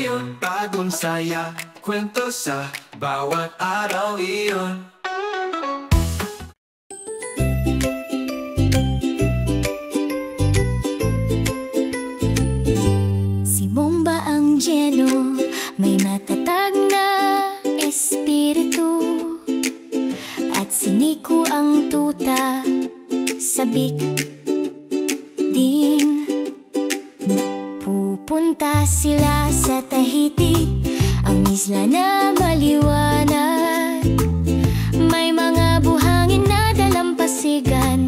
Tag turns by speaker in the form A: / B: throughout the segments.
A: ngayon, bagong saya, kwento sa bawat araw iyon.
B: Si Bomba ang Geno, may matatag na espiritu. At si Nico ang tuta, sabik din. Pupunta sila sa Tahiti, ang isla na maliwanag. May mga buhangin na dalampasigan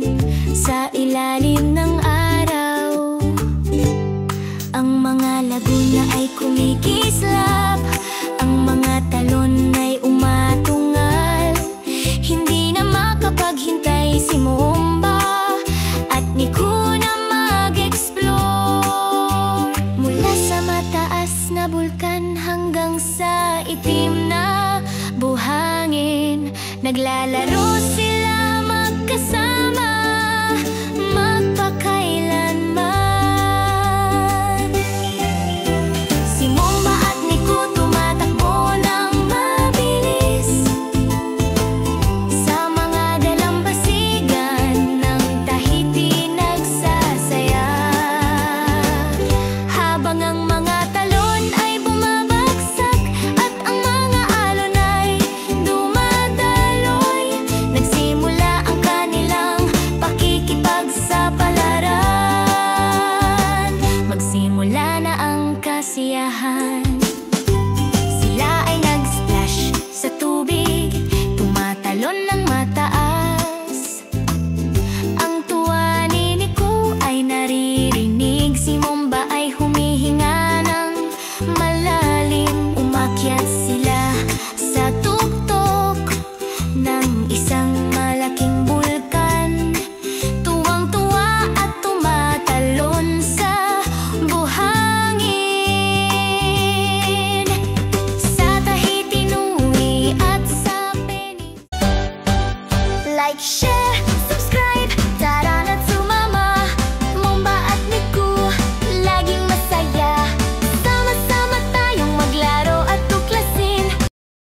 B: sa ilalim ng araw. Ang mga laguna ay kumikislap, ang mga talon ay umatungal. Hindi na makapaghintay si Momba at Nico na mag-explore. Mula sa mataas na bulkan hanggang sa itim na buhangin, naglalaro sila